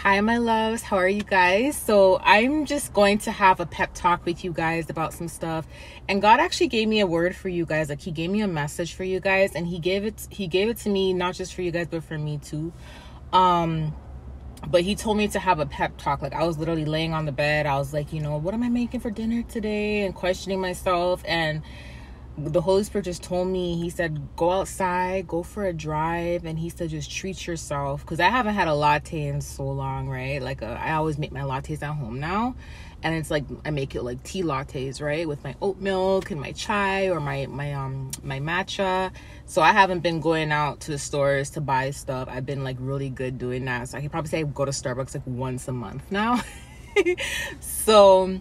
Hi, my loves. How are you guys? So I'm just going to have a pep talk with you guys about some stuff. And God actually gave me a word for you guys. Like, he gave me a message for you guys, and he gave it to me, not just for you guys, but for me too. But he told me to have a pep talk. Like, I was literally laying on the bed. I was like, what am I making for dinner today? And questioning myself. And the Holy Spirit just told me, he said, go outside, go for a drive. And he said, just treat yourself. Because I haven't had a latte in so long, right? Like, I always make my lattes at home now. And it's like, I make it like tea lattes, right? With my oat milk and my chai or my matcha. So I haven't been going out to the stores to buy stuff. I've been like really good doing that. So I could probably say I go to Starbucks like once a month now. So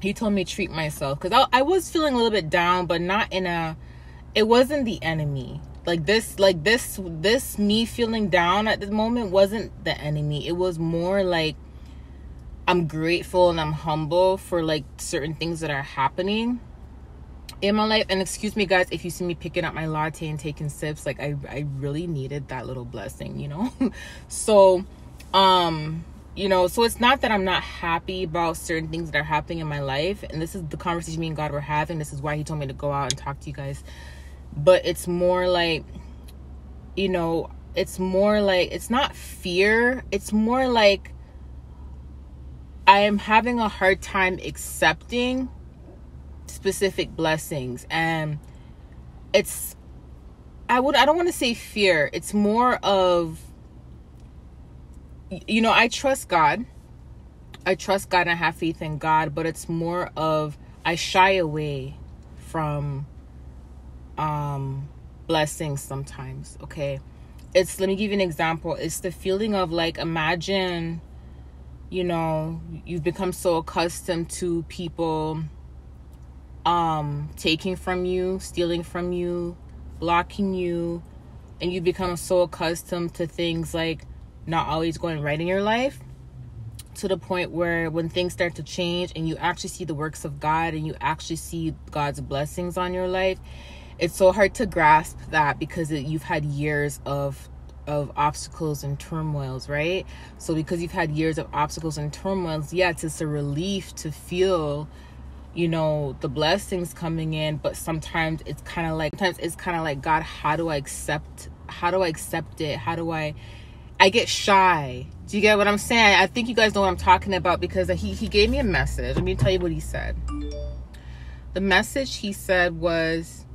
he told me treat myself, because I was feeling a little bit down, but not in it wasn't the enemy. Like this me feeling down at the moment wasn't the enemy. It was more like I'm grateful and I'm humble for like certain things that are happening in my life. And excuse me guys if you see me picking up my latte and taking sips, like I really needed that little blessing, So so it's not that I'm not happy about certain things that are happening in my life. And this is the conversation me and God were having. This is why he told me to go out and talk to you guys. But it's more like, it's not fear. It's more like I am having a hard time accepting specific blessings. And I don't want to say fear. It's more of, I trust God. I trust God and I have faith in God, but it's more of I shy away from blessings sometimes, okay? Let me give you an example. It's the feeling of like, imagine, you've become so accustomed to people taking from you, stealing from you, blocking you, and you become so accustomed to things like not always going right in your life, to the point where when things start to change and you actually see the works of God and you actually see God's blessings on your life, it's so hard to grasp that because you've had years of obstacles and turmoils, right? So because you've had years of obstacles and turmoils, yeah, it's just a relief to feel the blessings coming in. But sometimes it's kind of like, God, how do I accept it? How do I get shy? Do you get what I'm saying? I think you guys know what I'm talking about, because he gave me a message. Let me tell you what he said. The message he said was,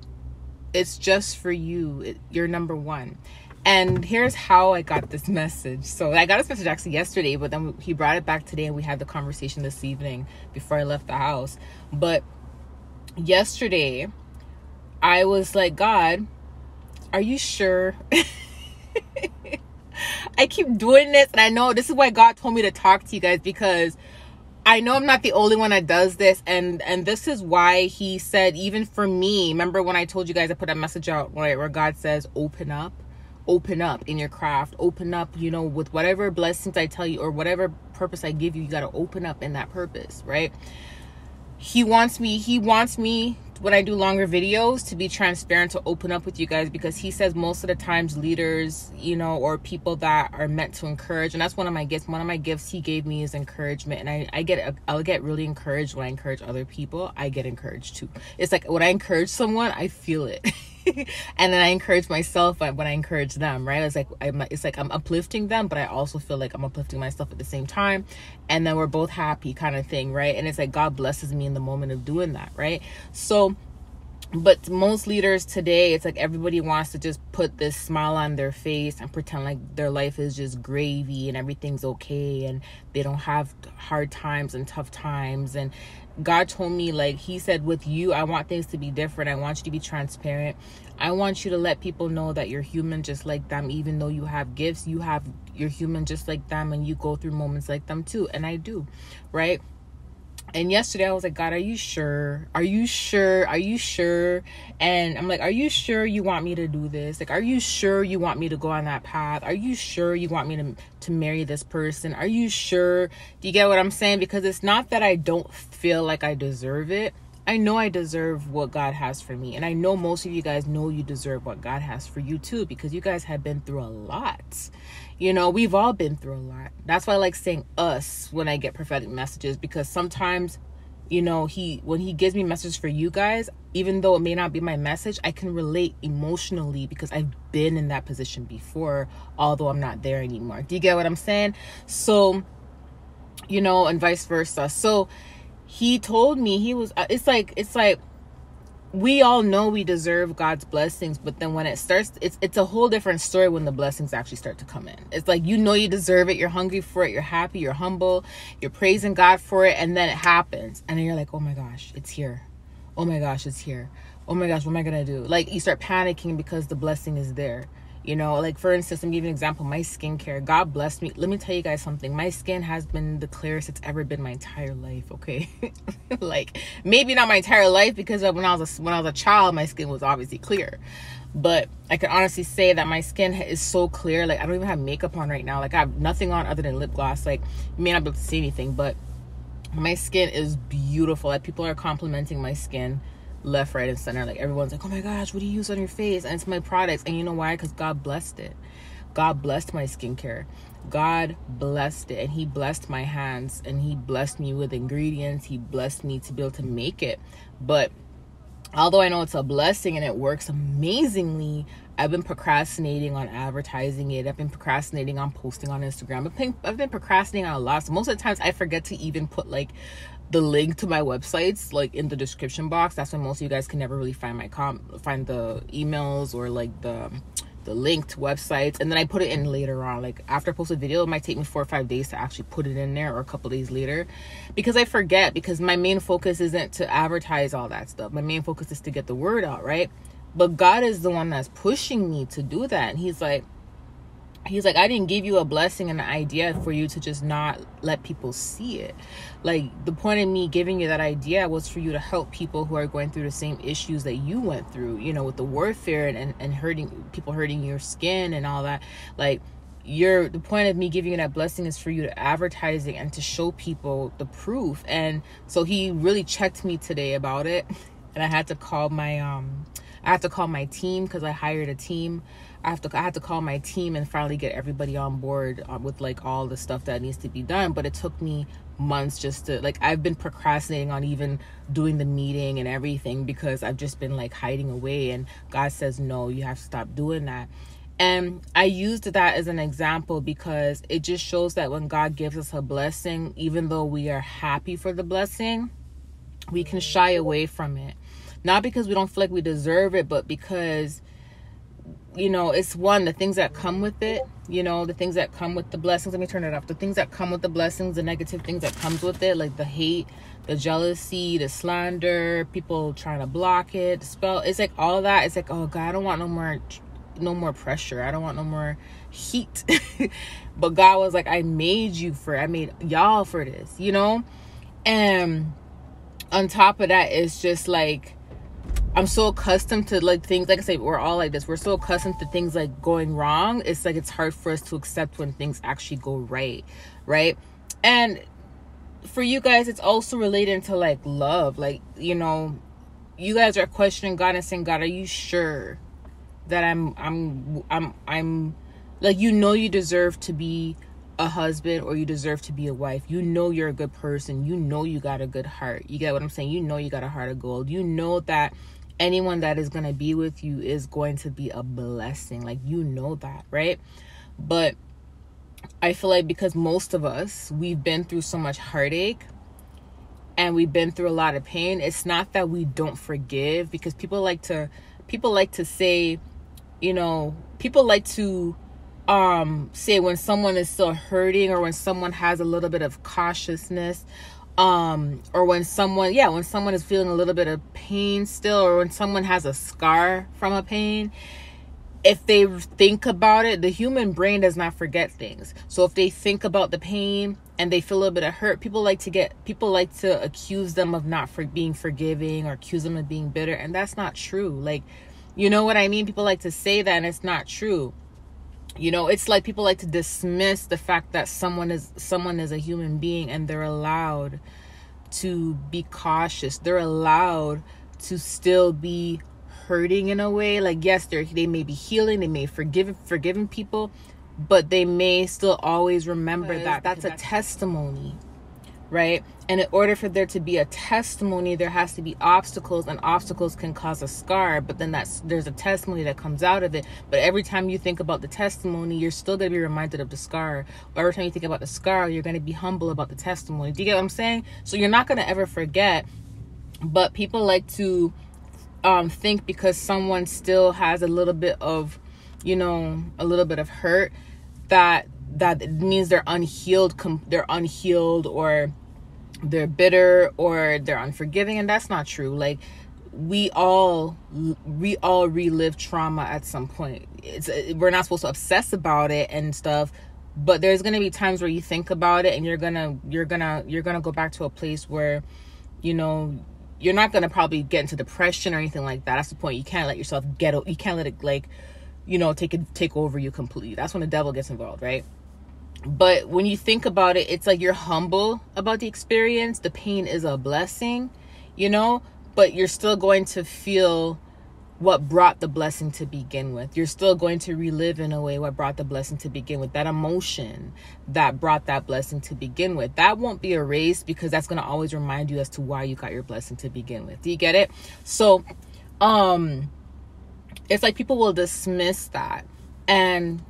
it's just for you. You're number one. And here's how I got this message. So I got this message actually yesterday, but then he brought it back today and we had the conversation this evening before I left the house. But yesterday I was like, God, are you sure? I keep doing this, and I know this is why God told me to talk to you guys, because I know I'm not the only one that does this, and this is why he said, even for me, remember when I told you guys, I put a message out where God says, open up in your craft, open up, with whatever blessings I tell you or whatever purpose I give you, you got to open up in that purpose, right? He wants me when I do longer videos to be transparent, to open up with you guys, because he says most of the times leaders, or people that are meant to encourage, and that's one of my gifts he gave me is encouragement. And I'll get really encouraged when I encourage other people. I get encouraged too. It's like when I encourage someone, I feel it. And then I encourage myself when I encourage them, right? It's like I'm uplifting them, but I also feel like I'm uplifting myself at the same time. And then we're both happy, kind of thing, right? And it's like God blesses me in the moment of doing that, right? So, but most leaders today, it's like everybody wants to just put this smile on their face and pretend like their life is just gravy and everything's okay and they don't have hard times and tough times. And God told me, like, he said, with you, I want things to be different. I want you to be transparent. I want you to let people know that you're human just like them. Even though you have gifts, you're human just like them, and you go through moments like them too. And I do, right? And yesterday I was like, God, are you sure? Are you sure? Are you sure? And I'm like, are you sure you want me to do this? Like, are you sure you want me to go on that path? Are you sure you want me to marry this person? Are you sure? Do you get what I'm saying? Because it's not that I don't feel like I deserve it. I know I deserve what God has for me. And I know most of you guys know you deserve what God has for you too, because you guys have been through a lot. You know, we've all been through a lot. That's why I like saying us when I get prophetic messages, because sometimes, you know, when he gives me messages for you guys, even though it may not be my message, I can relate emotionally because I've been in that position before, although I'm not there anymore. Do you get what I'm saying? So, you know, and vice versa. So he told me it's like we all know we deserve God's blessings, but then when it starts, it's a whole different story when the blessings actually start to come in. It's like, you know, you deserve it. You're hungry for it. You're happy. You're humble. You're praising God for it. And then it happens. And then you're like, oh my gosh, it's here. Oh my gosh, it's here. Oh my gosh, what am I going to do? Like, you start panicking because the blessing is there. You know, like, for instance, I'm giving you an example, my skincare. God blessed me. Let me tell you guys something. My skin has been the clearest it's ever been my entire life, okay? Like, maybe not my entire life, because when I was a child, my skin was obviously clear. But I can honestly say that my skin is so clear. Like, I don't even have makeup on right now. Like, I have nothing on other than lip gloss. Like, you may not be able to see anything, but my skin is beautiful. Like, people are complimenting my skin left, right, and center. Like, everyone's like, oh my gosh, what do you use on your face? And it's my products. And you know why? Because God blessed it. God blessed my skincare. God blessed it. And he blessed my hands, and he blessed me with ingredients. He blessed me to be able to make it. But although I know it's a blessing and it works amazingly, I've been procrastinating on advertising it. I've been procrastinating on posting on Instagram. I've been procrastinating on a lot. So most of the times I forget to even put like the link to my websites like in the description box. That's why most of you guys can never really find find the emails or like the linked websites. And then I put it in later on. Like, after I post a video, it might take me 4 or 5 days to actually put it in there, or a couple days later, because I forget, because my main focus isn't to advertise all that stuff. My main focus is to get the word out, right? But God is the one that's pushing me to do that. And he's like, I didn't give you a blessing and an idea for you to just not let people see it. Like, the point of me giving you that idea was for you to help people who are going through the same issues that you went through, you know, with the warfare and hurting your skin and all that. Like, the point of me giving you that blessing is for you to advertise it and to show people the proof. And so he really checked me today about it. And I had to call my team, because I hired a team. I had to call my team and finally get everybody on board with like all the stuff that needs to be done. But it took me months just to, like, I've been procrastinating on even doing the meeting and everything, because I've just been like hiding away. And God says, no, you have to stop doing that. And I used that as an example because it just shows that when God gives us a blessing, even though we are happy for the blessing, we can shy away from it. Not because we don't feel like we deserve it, but because, you know, it's the things that come with it, you know, the things that come with the blessings. Let me turn it off. The things that come with the blessings, the negative things that comes with it, like the hate, the jealousy, the slander, people trying to block it, the spell. It's like all of that. It's like, oh God, I don't want no more pressure. I don't want no more heat. But God was like, I made y'all for this, you know? And on top of that, it's just like, I'm so accustomed to like things, like I say, we're all like this. We're so accustomed to things like going wrong. It's like, it's hard for us to accept when things actually go right. And for you guys, it's also related to like love. Like, you know, you guys are questioning God and saying, God, are you sure that I'm like, you know, you deserve to be a husband, or you deserve to be a wife. You know you're a good person. You know you got a good heart. You get what I'm saying? You know you got a heart of gold. You know that anyone that is going to be with you is going to be a blessing. Like, you know that, right? But I feel like because most of us, we've been through so much heartache and we've been through a lot of pain. It's not that we don't forgive, because people like to say, you know, people like to say when someone is still hurting, or when someone has a little bit of cautiousness, or when someone is feeling a little bit of pain still, or when someone has a scar from a pain, if they think about it, the human brain does not forget things. So if they think about the pain and they feel a little bit of hurt, people like to accuse them of not being forgiving, or accuse them of being bitter. And that's not true. Like, you know what I mean? People like to say that, and it's not true. You know, it's like people like to dismiss the fact that someone is a human being, and they're allowed to be cautious. They're allowed to still be hurting in a way. Like, yes, they may be healing, they may forgiving people, but they may still always remember that that's a testimony, right? And in order for there to be a testimony, there has to be obstacles, and obstacles can cause a scar, but then there's a testimony that comes out of it. But every time you think about the testimony, you're still going to be reminded of the scar. But every time you think about the scar, you're going to be humble about the testimony. Do you get what I'm saying? So you're not going to ever forget. But people like to think because someone still has a little bit of, a little bit of hurt, that it means they're unhealed, or they're bitter, or they're unforgiving. And that's not true. Like, we all relive trauma at some point. We're not supposed to obsess about it and stuff, but there's going to be times where you think about it and you're gonna go back to a place where, you're not going to probably get into depression or anything like that. That's the point. You can't let yourself you can't let it take over you completely. That's when the devil gets involved, right? But when you think about it, it's like you're humble about the experience. The pain is a blessing, but you're still going to feel what brought the blessing to begin with. You're still going to relive in a way what brought the blessing to begin with. That emotion that brought that blessing to begin with, that won't be erased, because that's going to always remind you as to why you got your blessing to begin with. Do you get it? So, it's like people will dismiss that, and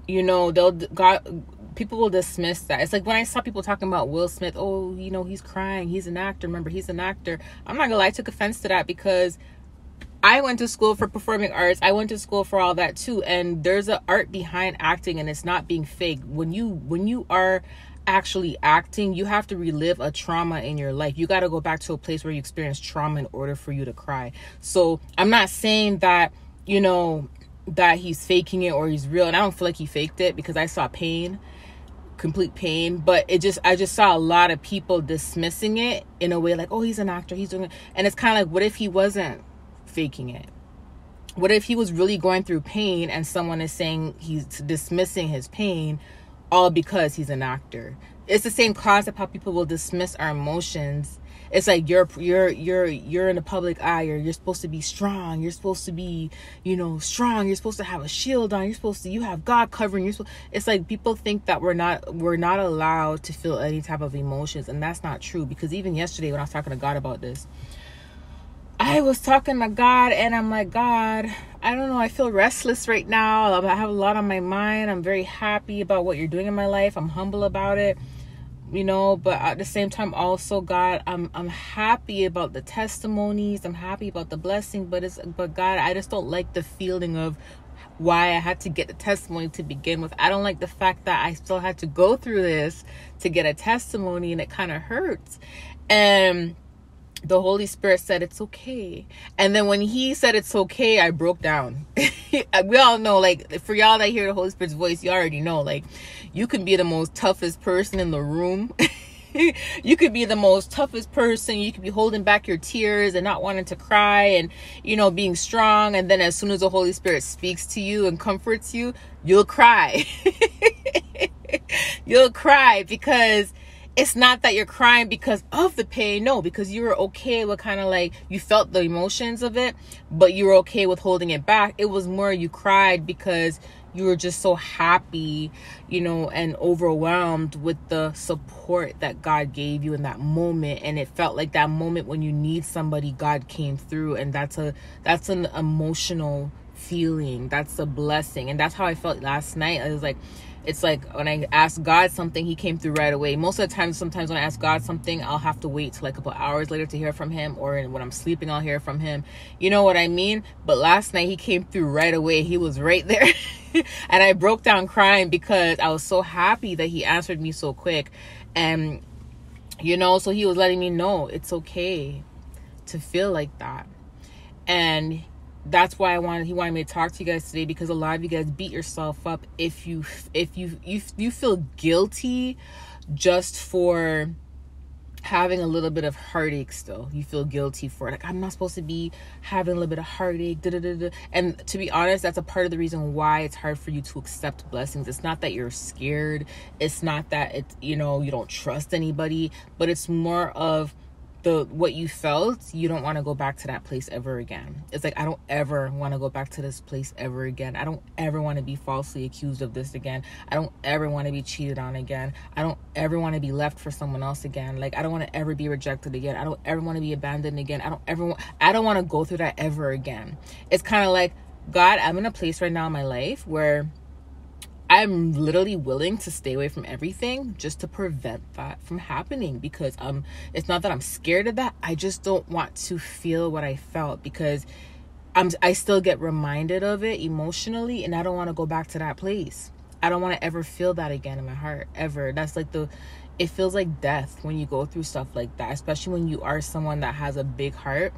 people will dismiss that. It's like when I saw people talking about Will Smith, oh, he's crying, he's an actor. Remember, he's an actor. I'm not gonna lie, I took offense to that, because I went to school for performing arts. I went to school for all that too. And there's an art behind acting, and it's not being fake. When you are actually acting, you have to relive a trauma in your life. You got to go back to a place where you experienced trauma in order for you to cry. So I'm not saying that, that he's faking it or he's real. And I don't feel like he faked it, because I saw pain, complete pain. But I just saw a lot of people dismissing it in a way like, oh, he's an actor, he's doing it. And it's kind of like, what if he wasn't faking it? What if he was really going through pain and someone is saying he's dismissing his pain all because he's an actor? It's the same concept how people will dismiss our emotions. It's like you're in the public eye, or you're supposed to be strong, you're supposed to be strong, you're supposed to have a shield on, you have God covering. It's like people think that we're not allowed to feel any type of emotions, and that's not true. Because even yesterday when I was talking to God about this, I was talking to God, and I'm like, God, I don't know, I feel restless right now. I have a lot on my mind. I'm very happy about what you're doing in my life. I'm humble about it, but at the same time also, God, I'm happy about the testimonies. I'm happy about the blessing, but God, I just don't like the feeling of why I had to get the testimony to begin with. I don't like the fact that I still had to go through this to get a testimony, and it kind of hurts. And the Holy Spirit said, it's okay. And then when he said it's okay, I broke down. We all know, like, for y'all that hear the Holy Spirit's voice, you already know, like, you can be the most toughest person in the room. You could be the most toughest person. You could be holding back your tears and not wanting to cry and, being strong. And then as soon as the Holy Spirit speaks to you and comforts you, you'll cry. You'll cry, because it's not that you're crying because of the pain. No, because you were okay with kind of like, you felt the emotions of it, but you were okay with holding it back. It was more you cried because you were just so happy, and overwhelmed with the support that God gave you in that moment. And it felt like that moment when you need somebody, God came through. And that's an emotional feeling. That's a blessing. And that's how I felt last night. It's like when I ask God something, he came through right away. Most of the time, sometimes when I ask God something, I'll have to wait till like a couple hours later to hear from him, or when I'm sleeping, I'll hear from him. You know what I mean? But last night he came through right away. He was right there. And I broke down crying because I was so happy that he answered me so quick. And, so he was letting me know it's okay to feel like that. And that's why he wanted me to talk to you guys today, because a lot of you guys beat yourself up if you feel guilty just for having a little bit of heartache still. You feel guilty for it. Like, I'm not supposed to be having a little bit of heartache. Da, da, da, da. And to be honest, that's a part of the reason why it's hard for you to accept blessings. It's not that you're scared. It's not that it's, you know, you don't trust anybody, but it's more of what you felt. You don't want to go back to that place ever again. It's like, I don't ever want to go back to this place ever again. I don't ever want to be falsely accused of this again. I don't ever want to be cheated on again. I don't ever want to be left for someone else again. Like, I don't want to ever be rejected again. I don't ever want to be abandoned again. I don't want to go through that ever again. It's kind of like, God, I'm in a place right now in my life where I'm literally willing to stay away from everything just to prevent that from happening, because it's not that I'm scared of that. I just don't want to feel what I felt, because I still get reminded of it emotionally, and I don't want to go back to that place. I don't want to ever feel that again in my heart, ever. That's like it feels like death when you go through stuff like that, especially when you are someone that has a big heart.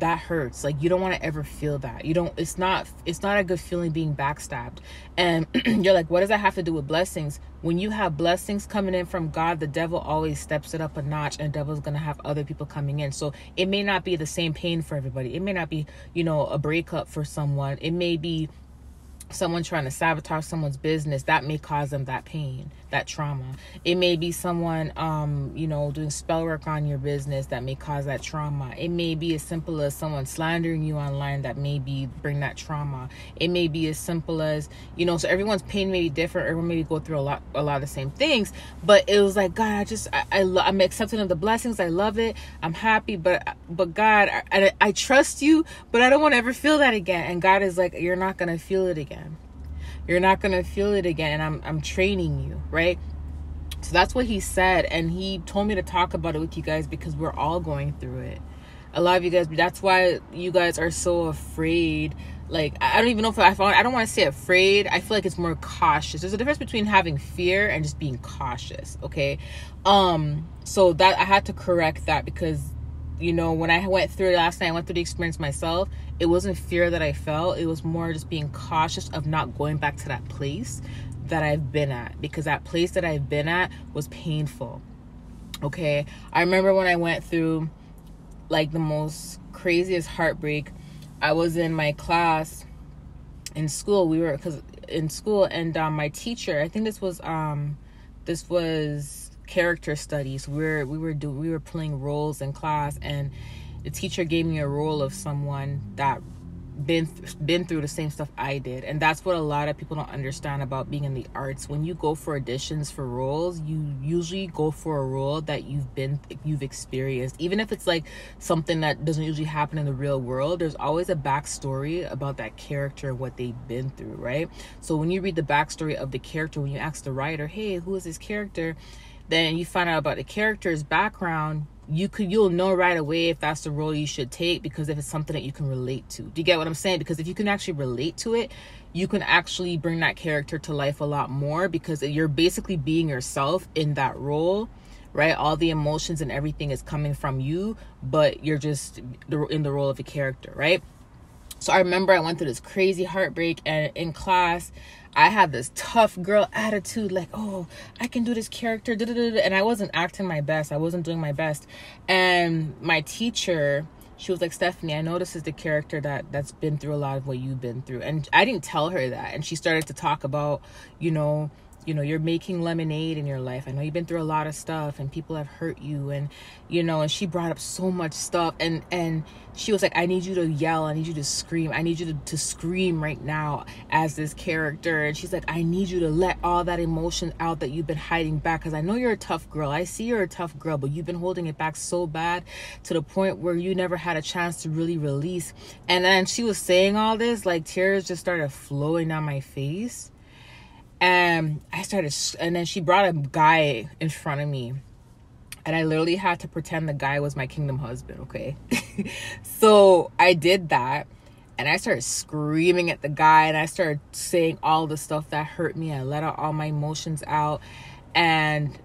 That hurts. Like, you don't want to ever feel that. It's not a good feeling being backstabbed. And you're like, what does that have to do with blessings? When you have blessings coming in from God, the devil always steps it up a notch, and the devil's going to have other people coming in. So it may not be the same pain for everybody. It may not be, a breakup for someone. It may be someone trying to sabotage someone's business. That may cause them that pain, that trauma. It may be someone doing spell work on your business that may cause that trauma. It may be as simple as someone slandering you online that bring that trauma. It may be as simple as, so everyone's pain may be different. Everyone may go through a lot of the same things. But it was like, God, I'm accepting of the blessings. I love it. I'm happy, but God, I trust you, but I don't want to ever feel that again. And God is like, you're not gonna feel it again. You're not going to feel it again. And I'm training you, right? So that's what he said. And he told me to talk about it with you guys, because we're all going through it. A lot of you guys, that's why you guys are so afraid. Like, I don't even know I don't want to say afraid. I feel like it's more cautious. There's a difference between having fear and just being cautious. Okay. So that I had to correct that, because when I went through it last night, I went through the experience myself. It wasn't fear that I felt. It was more just being cautious of not going back to that place that I've been at, because that place that I've been at was painful. Okay. I remember when I went through like the most craziest heartbreak. I was in my class in school. And my teacher, I think this was character studies. We were playing roles in class, and the teacher gave me a role of someone that been through the same stuff I did. And that's what a lot of people don't understand about being in the arts. When you go for auditions for roles, you usually go for a role that you've experienced. Even if it's like something that doesn't usually happen in the real world, there's always a backstory about that character, what they've been through, right? So when you read the backstory of the character, when you ask the writer, hey, who is this character? Then you find out about the character's background. You'll know right away if that's the role you should take, because if it's something that you can relate to. Do you get what I'm saying? Because if you can actually relate to it, you can actually bring that character to life a lot more, because you're basically being yourself in that role, right? All the emotions and everything is coming from you, but you're just in the role of a character, right? So I remember I went through this crazy heartbreak, and in class, I had this tough girl attitude, like, oh, I can do this character, and I wasn't acting my best. I wasn't doing my best. And my teacher, she was like, Stephanie, I know this is the character that's been through a lot of what you've been through. And I didn't tell her that. And she started to talk about, you're making lemonade in your life. I know you've been through a lot of stuff, and people have hurt you, and and she brought up so much stuff, and she was like, I need you to yell, I need you to scream, I need you to scream right now as this character. And she's like, I need you to let all that emotion out that you've been hiding back, because I know you're a tough girl. I see you're a tough girl, but you've been holding it back so bad to the point where you never had a chance to really release. And then she was saying all this, like tears just started flowing down my face. And and then she brought a guy in front of me, and I literally had to pretend the guy was my kingdom husband, okay? So I did that, and I started screaming at the guy, and I started saying all the stuff that hurt me. I let out all my emotions out, and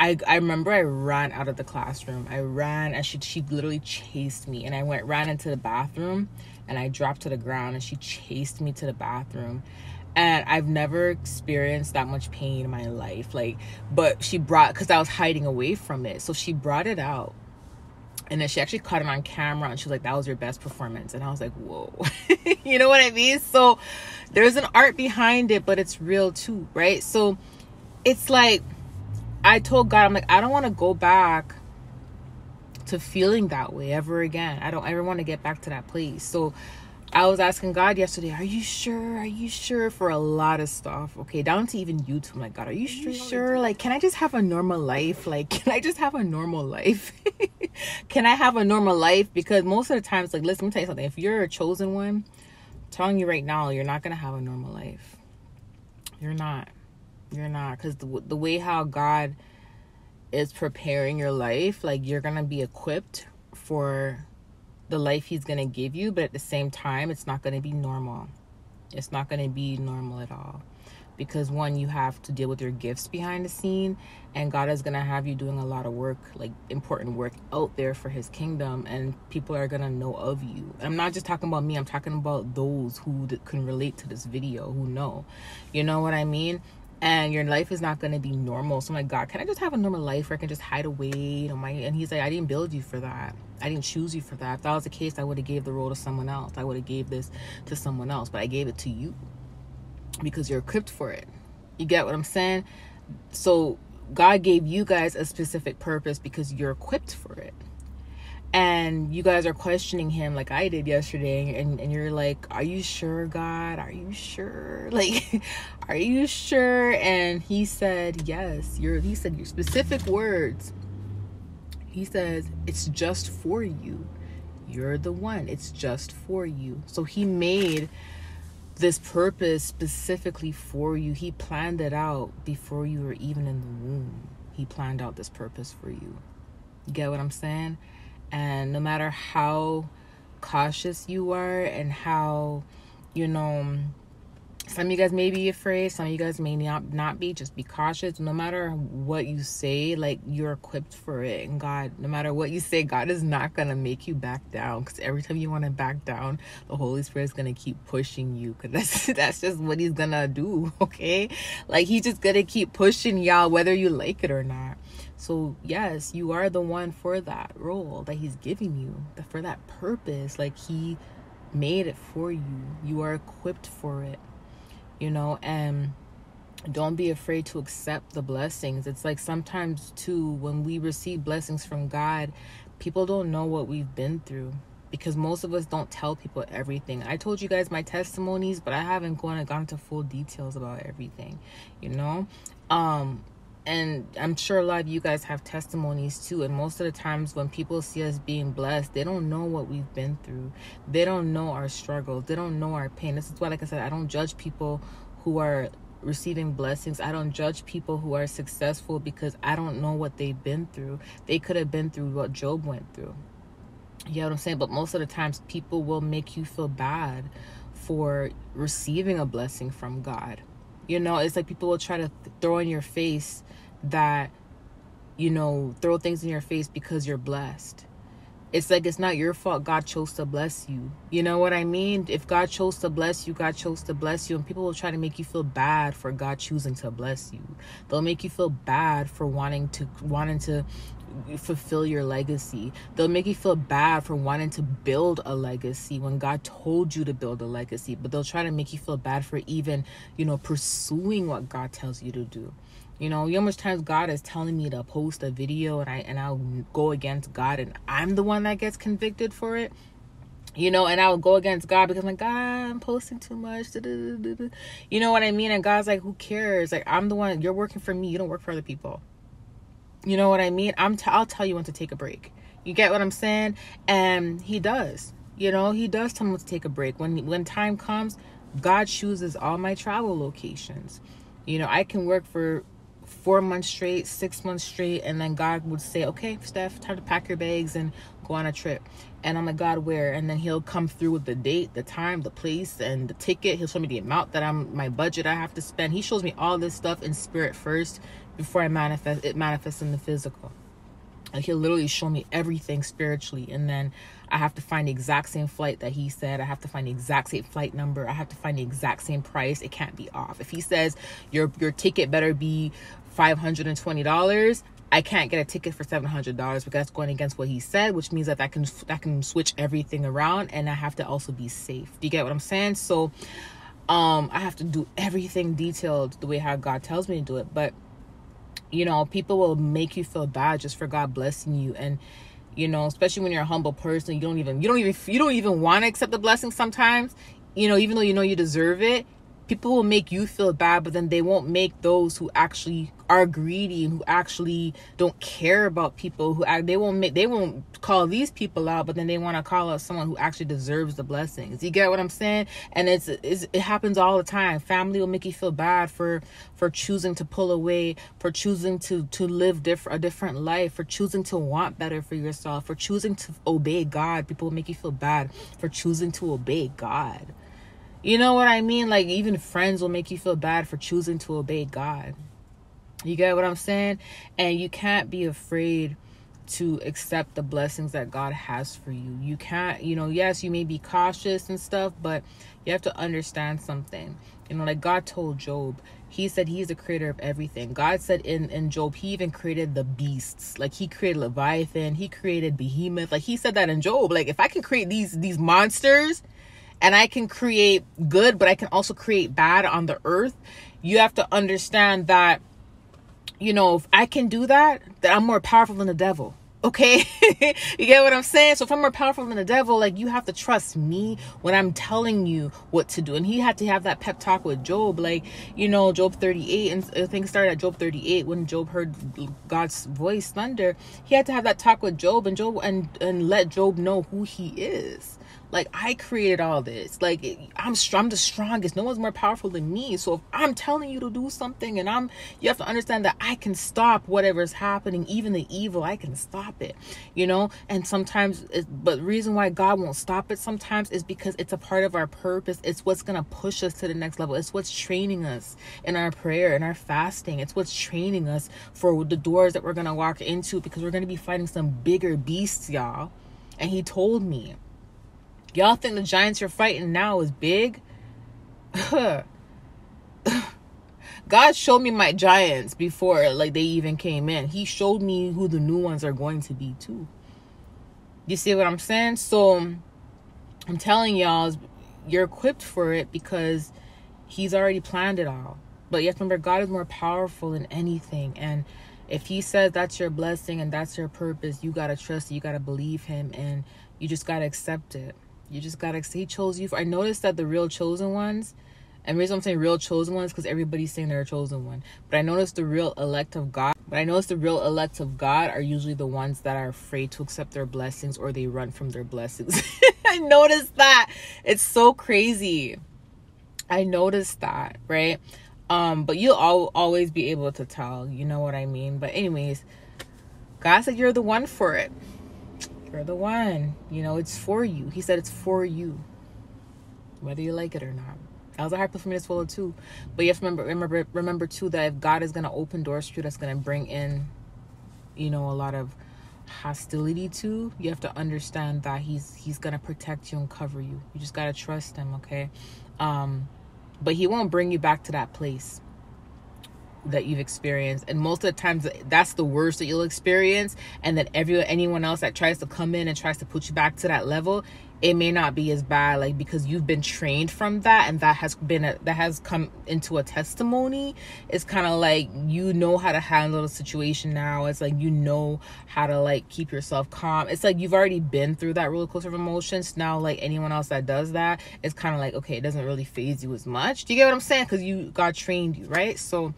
I remember I ran out of the classroom. I ran, and she literally chased me, and I ran into the bathroom, and I dropped to the ground, and she chased me to the bathroom. And I've never experienced that much pain in my life. Like, but she brought, because I was hiding away from it. So she brought it out. And then she actually caught it on camera. And she was like, that was your best performance. And I was like, whoa. You know what I mean? So there's an art behind it, but it's real too, right? So it's like, I told God, I'm like, I don't want to go back to feeling that way ever again. I don't ever want to get back to that place. So I was asking God yesterday, are you sure? Are you sure? For a lot of stuff. Okay, down to even YouTube. I'm like, God, are you sure? Like, can I just have a normal life? Like, can I just have a normal life? Can I have a normal life? Because most of the times, like, listen, let me tell you something. If you're a chosen one, I'm telling you right now, you're not going to have a normal life. You're not. You're not. Because the way how God is preparing your life, like, you're going to be equipped for the life he's going to give you, but at the same time, it's not going to be normal. It's not going to be normal at all. Because one, you have to deal with your gifts behind the scene, and God is going to have you doing a lot of work, like important work out there for his kingdom, and people are going to know of you. I'm not just talking about me. I'm talking about those who can relate to this video, who know. You know what I mean? And your life is not going to be normal. So I'm like, God, can I just have a normal life where I can just hide away? And he's like, I didn't build you for that. I didn't choose you for that. If that was the case, I would have gave the role to someone else. I would have gave this to someone else. But I gave it to you because you're equipped for it. You get what I'm saying? So God gave you guys a specific purpose because you're equipped for it. And you guys are questioning him like I did yesterday. And you're like, are you sure, God? Are you sure? Like, are you sure? And he said, yes. He said your specific words. He says, it's just for you. You're the one. It's just for you. So he made this purpose specifically for you. He planned it out before you were even in the womb. He planned out this purpose for you. You get what I'm saying? And no matter how cautious you are and how, some of you guys may be afraid, some of you guys may not be, just be cautious. No matter what you say, like, you're equipped for it. And God, no matter what you say, God is not going to make you back down. Because every time you want to back down, the Holy Spirit is going to keep pushing you. Because that's just what he's going to do, okay? Like, he's just going to keep pushing y'all, whether you like it or not. So, yes, you are the one for that role that he's giving you, for that purpose. Like, he made it for you. You are equipped for it, and don't be afraid to accept the blessings. It's like sometimes, too, when we receive blessings from God, people don't know what we've been through because most of us don't tell people everything. I told you guys my testimonies, but I haven't gone into full details about everything, And I'm sure a lot of you guys have testimonies too. And most of the times when people see us being blessed, they don't know what we've been through. They don't know our struggles. They don't know our pain. This is why, like I said, I don't judge people who are receiving blessings. I don't judge people who are successful because I don't know what they've been through. They could have been through what Job went through. You know what I'm saying? But most of the times people will make you feel bad for receiving a blessing from God. It's like people will try to throw in your face that, throw things in your face because you're blessed. It's like, it's not your fault. God chose to bless you. You know what I mean? If God chose to bless you, God chose to bless you. And people will try to make you feel bad for God choosing to bless you. They'll make you feel bad for wanting to fulfill your legacy. They'll make you feel bad for wanting to build a legacy when God told you to build a legacy. But they'll try to make you feel bad for even, pursuing what God tells you to do. You know how much times God is telling me to post a video and I'll go against God and I'm the one that gets convicted for it. And I'll go against God because I'm like, God, I'm posting too much. You know what I mean? And God's like, who cares? Like, I'm the one, you're working for me. You don't work for other people. You know what I mean? I'll tell you when to take a break. You get what I'm saying? And he does. He does tell me to take a break. When time comes, God chooses all my travel locations. I can work for 4 months straight, 6 months straight, and then God would say, okay, Steph, time to pack your bags and go on a trip. And I'm like, God, where? And then he'll come through with the date, the time, the place, and the ticket. He'll show me the amount that my budget I have to spend. He shows me all this stuff in spirit first before it manifests in the physical. Like, he'll literally show me everything spiritually, and then I have to find the exact same flight that he said. I have to find the exact same flight number. I have to find the exact same price. It can't be off. If he says your ticket better be $520, I can't get a ticket for $700 because that's going against what he said, which means that I can switch everything around, and I have to also be safe. Do you get what I'm saying? So I have to do everything detailed the way how God tells me to do it. But you know, people will make you feel bad just for God blessing you. And you know, especially when you're a humble person, you don't even want to accept the blessing sometimes, you know, even though you know you deserve it. People will make you feel bad, but then they won't make those who actually are greedy and who actually don't care about people, they won't call these people out, but then they want to call out someone who actually deserves the blessings. You get what I'm saying? And it happens all the time. Family will make you feel bad for choosing to pull away, for choosing to live a different life, for choosing to want better for yourself, for choosing to obey God. People will make you feel bad for choosing to obey God. You know what I mean? Like, even friends will make you feel bad for choosing to obey God. You get what I'm saying? And you can't be afraid to accept the blessings that God has for you. You can't, you know, yes, you may be cautious and stuff, but you have to understand something. You know, like God told Job, he said he's the creator of everything. God said in Job, he even created the beasts. Like, he created Leviathan, he created Behemoth. Like, he said that in Job. Like, if I can create these monsters, and I can create good, but I can also create bad on the earth, you have to understand that, you know, if I can do that, then I'm more powerful than the devil. Okay? You get what I'm saying? So if I'm more powerful than the devil, like, you have to trust me when I'm telling you what to do. And he had to have that pep talk with Job. Like, you know, Job 38, and I think it started at Job 38 when Job heard God's voice thunder. He had to have that talk with Job and let Job know who he is. Like, I created all this. Like, I'm the strongest. No one's more powerful than me. So if I'm telling you to do something, and you have to understand that I can stop whatever's happening, even the evil. I can stop it, you know. And sometimes, but the reason why God won't stop it sometimes is because it's a part of our purpose. It's what's gonna push us to the next level. It's what's training us in our prayer and our fasting. It's what's training us for the doors that we're gonna walk into, because we're gonna be fighting some bigger beasts, y'all. And he told me, y'all think the giants you're fighting now is big? God showed me my giants before, like, they even came in. He showed me who the new ones are going to be too. You see what I'm saying? So I'm telling y'all, you're equipped for it because he's already planned it all. But you have to remember, God is more powerful than anything. And if he says that's your blessing and that's your purpose, you got to trust it. You got to believe him, and you just got to accept it. You just gotta, he chose you. I noticed that the real chosen ones, and the reason I'm saying real chosen ones, because everybody's saying they're a chosen one, but I noticed the real elect of God are usually the ones that are afraid to accept their blessings, or they run from their blessings. I noticed that. It's so crazy. I noticed that, right? But you'll always be able to tell, you know what I mean? But anyways, God said you're the one for it. You're the one, you know, it's for you. He said it's for you, whether you like it or not. That was a hard pill for me to swallow too. But you have to remember too, that if God is going to open doors for you, that's going to bring in, you know, a lot of hostility too. You have to understand that he's going to protect you and cover you. You just got to trust him, okay? But he won't bring you back to that place that you've experienced, and most of the times that's the worst that you'll experience. And then anyone else that tries to come in and tries to put you back to that level, it may not be as bad, like, because you've been trained from that, and that has come into a testimony. It's kind of like, you know how to handle the situation now. It's like, you know how to, like, keep yourself calm. It's like you've already been through that roller coaster of emotions. Now, like, anyone else that does that, it's kind of like, okay, it doesn't really faze you as much. Do you get what I'm saying? Because God trained you, right? So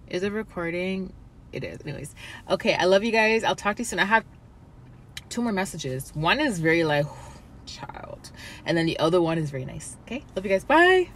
is it recording? It is. Anyways, okay, I love you guys. I'll talk to you soon. I have 2 more messages. One is very like, child, and then the other one is very nice. Okay, love you guys. Bye.